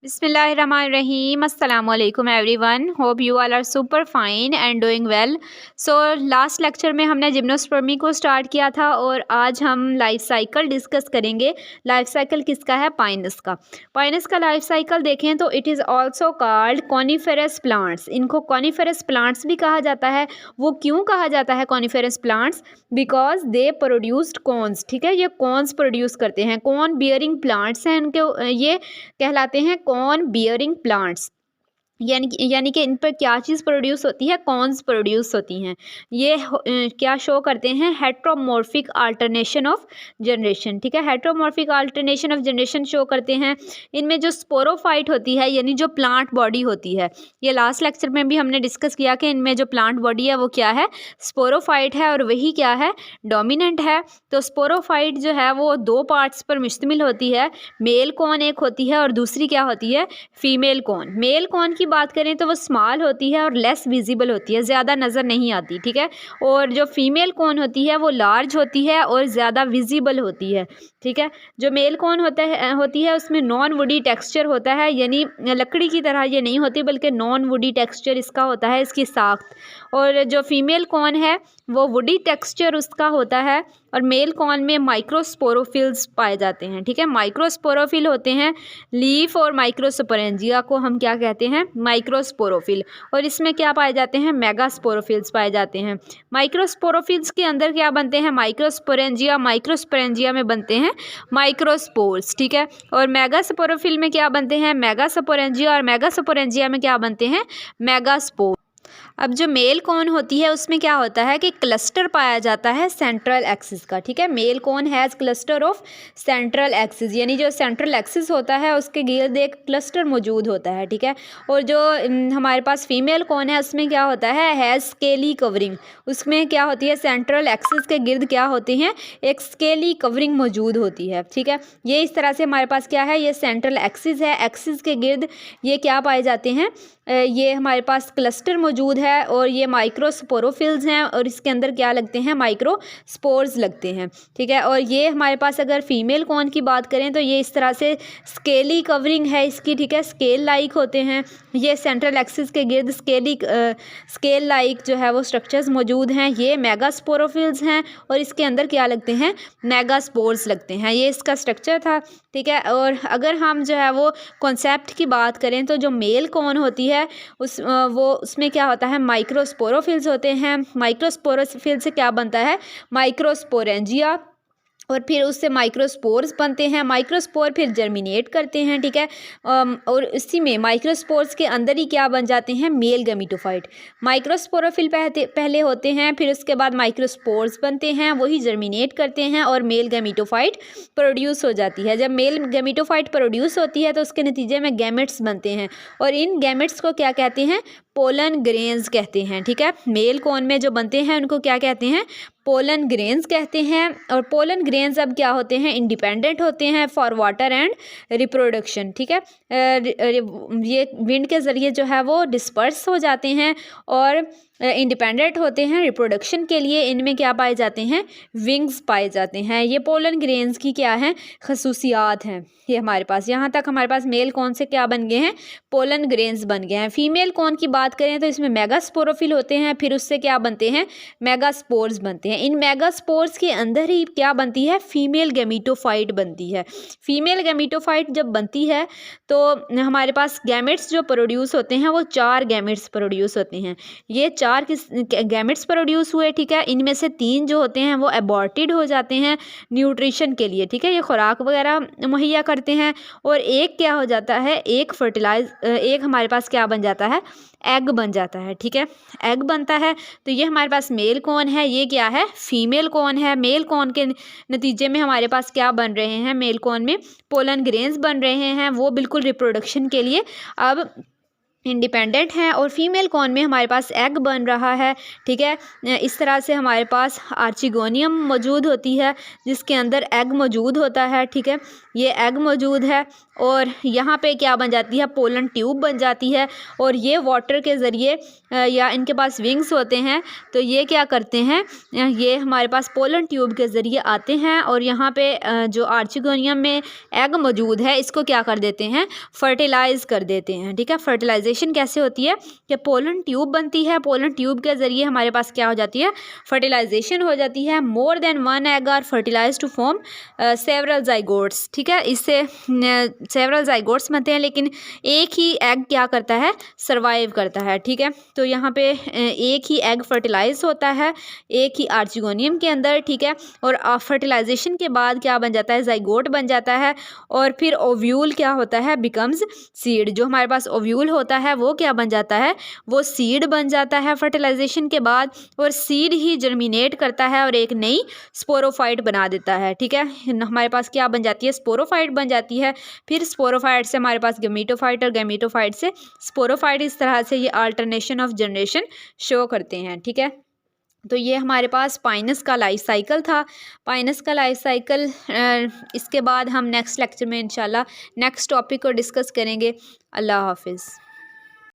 Bismillahirrahmanirrahim. Assalamu alaikum everyone. Hope you all are super fine and doing well. So last lecture में हमने gymnospermae को start किया था और आज हम लाइफ साइकिल डिस्कस करेंगे। लाइफ साइकिल किसका है? पाइनस का। पाइनस का लाइफ साइकिल देखें तो it is also called coniferous plants. इनको कॉनिफेरस प्लांट्स भी कहा जाता है। वो क्यों कहा जाता है coniferous plants? Because they produced cons. ठीक है, ये कॉन्स प्रोड्यूस करते हैं। कॉन बियरिंग प्लांट्स हैं इनके, ये कहलाते हैं कॉर्न बियरिंग प्लांट्स। यानी कि इन पर क्या चीज़ प्रोड्यूस होती है? कॉर्न्स प्रोड्यूस होती हैं। ये क्या शो करते हैं? Heteromorphic alternation of generation. ठीक है, heteromorphic alternation of generation show करते हैं। इनमें जो स्पोरोफाइट होती है यानी जो प्लांट बॉडी होती है, ये लास्ट लेक्चर में भी हमने डिस्कस किया कि इनमें जो प्लांट बॉडी है वो क्या है? स्पोरोफाइट है और वही क्या है? डोमिनेंट है। तो स्पोरोफाइट जो है वो दो पार्ट्स पर मुश्तमिल होती है। मेल कॉर्न एक होती है और दूसरी क्या होती है? Female corn. मेल कॉर्न की बात करें तो वो स्मॉल होती है और लेस विजिबल होती है, ज़्यादा नज़र नहीं आती। ठीक है, और जो फीमेल कॉर्न होती है वो लार्ज होती है और ज़्यादा विजिबल होती है। ठीक है, जो मेल कॉर्न होती है उसमें नॉन वुडी टेक्सचर होता है, यानी लकड़ी की तरह ये नहीं होती बल्कि नॉन वुडी टेक्सचर इसका होता है, इसकी साख्त। और जो फीमेल कॉर्न है वो वुडी टेक्सचर उसका होता है और मेल कॉर्न में माइक्रोस्पोरोफिल्स पाए जाते हैं। ठीक है, माइक्रोस्पोरोफिल होते हैं। लीफ और माइक्रोस्पोरेंजिया को हम क्या कहते हैं? माइक्रोस्पोरोफिल। और इसमें क्या पाए जाते हैं? मेगास्पोरोफिल्स पाए जाते हैं। माइक्रोस्पोरोफिल्स के अंदर क्या बनते हैं? माइक्रोस्पोरेंजिया। माइक्रोस्पोरेंजिया में बनते हैं माइक्रोस्पोर्स। ठीक है, और मेगास्पोरोफिल में क्या बनते हैं? मेगास्पोरेंजिया। और मेगास्पोरेंजिया में क्या बनते हैं? मेगास्पोर। अब जो मेल कॉर्न होती है उसमें क्या होता है कि क्लस्टर पाया जाता है सेंट्रल एक्सिस का। ठीक है, male corn has cluster of central axis, यानी जो सेंट्रल एक्सिस होता है उसके गिर्द एक क्लस्टर मौजूद होता है। ठीक है, और जो हमारे पास फीमेल कॉर्न है उसमें क्या होता है? Has scaly covering. उसमें क्या होती है? सेंट्रल एक्सिस के गिर्द क्या होते हैं? एक स्केली कवरिंग मौजूद होती है। ठीक है, ये इस तरह से हमारे पास क्या है? ये सेंट्रल एक्सिस है। एक्सिस के गिर्द ये क्या पाए जाते हैं? ये हमारे पास क्लस्टर मौजूद है और ये माइक्रोस्पोरोफिल्स हैं और इसके अंदर क्या लगते हैं? माइक्रोस्पोर्स लगते हैं। ठीक है, और ये हमारे पास अगर फीमेल कॉर्न की बात करें तो ये इस तरह से स्केली कवरिंग है इसकी। ठीक है, स्केल लाइक होते हैं। ये सेंट्रल एक्सिस के गिर्द स्केल लाइक जो है वो स्ट्रक्चर्स मौजूद हैं। ये मेगास्पोरोफिल्स हैं और इसके अंदर क्या लगते हैं? मेगास्पोर्स लगते हैं। ये इसका स्ट्रक्चर था। ठीक है, और अगर हम जो है वो कॉन्सेप्ट की बात करें तो जो मेल कॉर्न होती है उसमें क्या होता है? माइक्रोस्पोरोफिल्स होते हैं। माइक्रोस्पोरोफिल से क्या बनता है? माइक्रोस्पोरेंजिया, और फिर उससे माइक्रोस्पोर्स बनते हैं। माइक्रोस्पोर फिर जर्मिनेट करते हैं। ठीक है, और इसी में माइक्रोस्पोर्स के अंदर ही क्या बन जाते हैं? Mail gametophyte. माइक्रोस्पोरोफिल पहले होते हैं, फिर उसके बाद माइक्रोस्पोर्स बनते हैं, वही जर्मिनेट करते हैं और मेल गैमीटोफाइट प्रोड्यूस हो जाती है। जब मेल गैमीटोफाइट प्रोड्यूस होती है तो उसके नतीजे में गैमेट्स बनते हैं और इन गैमेट्स को क्या कहते हैं? पोलन ग्रेन्स कहते हैं। ठीक है, मेल कॉर्न में जो बनते हैं उनको क्या कहते हैं? पोलन ग्रेन्स कहते हैं। और पोलन ग्रेन्स अब क्या होते हैं? इंडिपेंडेंट होते हैं फॉर वाटर एंड रिप्रोडक्शन। ठीक है, ये विंड के ज़रिए जो है वो डिस्पर्स हो जाते हैं और इंडिपेंडेंट होते हैं रिप्रोडक्शन के लिए। इनमें क्या पाए जाते हैं? विंग्स पाए जाते हैं। ये पोलन ग्रेन्स की क्या हैं? खसूसियात हैं। ये हमारे पास यहाँ तक हमारे पास मेल कॉर्न से क्या बन गए हैं? पोलन ग्रेन्स बन गए हैं। फीमेल कॉर्न की बात करें तो इसमें मेगास्पोरोफिल होते हैं, फिर उससे क्या बनते हैं? मेगास्पोर्स बनते हैं। इन मेगास्पोर्स के अंदर ही क्या बनती है? फीमेल गैमीटोफाइट बनती है। फीमेल गैमीटोफाइट जब बनती है तो हमारे पास गैमेट्स जो प्रोड्यूस होते हैं वो 4 गैमेट्स प्रोड्यूस होते हैं। ये 4 गैमेट्स प्रोड्यूस हुए। ठीक है, इनमें से 3 जो होते हैं वो एबॉर्टेड हो जाते हैं न्यूट्रिशन के लिए। ठीक है, ये खुराक वगैरह मुहैया करते हैं और एक क्या हो जाता है? एक हमारे पास क्या बन जाता है? एग बन जाता है। ठीक है, एग बनता है। तो ये हमारे पास मेल कॉर्न है, ये क्या है? फीमेल कॉर्न है। मेल कॉर्न के नतीजे में हमारे पास क्या बन रहे हैं? मेल कॉर्न में पोलन ग्रेन्स बन रहे हैं, वो बिल्कुल रिप्रोडक्शन के लिए। अब इंडिपेंडेंट हैं। और फीमेल कॉर्न में हमारे पास एग बन रहा है, ठीक है। इस तरह से हमारे पास आर्चिगोनियम मौजूद होती है जिसके अंदर एग मौजूद होता है, ठीक है। ये एग मौजूद है और यहाँ पे क्या बन जाती है, पोलन ट्यूब बन जाती है। और ये वाटर के ज़रिए या इनके पास विंग्स होते हैं, तो ये क्या करते हैं, ये हमारे पास पोलन ट्यूब के ज़रिए आते हैं और यहाँ पे जो आर्चिगोनियम में एग मौजूद है इसको क्या कर देते हैं, फर्टिलाइज़ कर देते हैं, ठीक है। फर्टिलाइजेशन कैसे होती है कि पोलन ट्यूब बनती है, पोलन ट्यूब के ज़रिए हमारे पास क्या हो जाती है, फर्टिलाइजेशन हो जाती है। More than one egg are fertilise to form several zygotes, ठीक है। इससे सेवरल जाइगोट्स बनते हैं, लेकिन एक ही एग क्या करता है, सर्वाइव करता है, ठीक है। तो यहाँ पे एक ही एग फर्टिलाइज होता है एक ही आर्चिगोनियम के अंदर, ठीक है। और फर्टिलाइजेशन के बाद क्या बन जाता है, जाइगोट बन जाता है। और फिर ओव्यूल क्या होता है, बिकम्स सीड। जो हमारे पास ओव्यूल होता है वो क्या बन जाता है, वो सीड बन जाता है फर्टिलाइजेशन के बाद। और सीड ही जर्मिनेट करता है और एक नई स्पोरोफाइट बना देता है, ठीक है। हमारे पास क्या बन जाती है, स्पोरोफाइट बन जाती है। फिर स्पोरोफाइट से हमारे पास गैमेटोफाइट और गैमेटोफाइट से स्पोरोफाइट। इस तरह से ये अल्टरनेशन ऑफ जनरेशन शो करते हैं, ठीक है। तो ये हमारे पास पाइनस का लाइफ साइकिल था। पाइनस का लाइफ साइकिल इसके बाद हम नेक्स्ट लेक्चर में इंशाल्लाह नेक्स्ट टॉपिक को डिस्कस करेंगे। अल्लाह हाफिज़।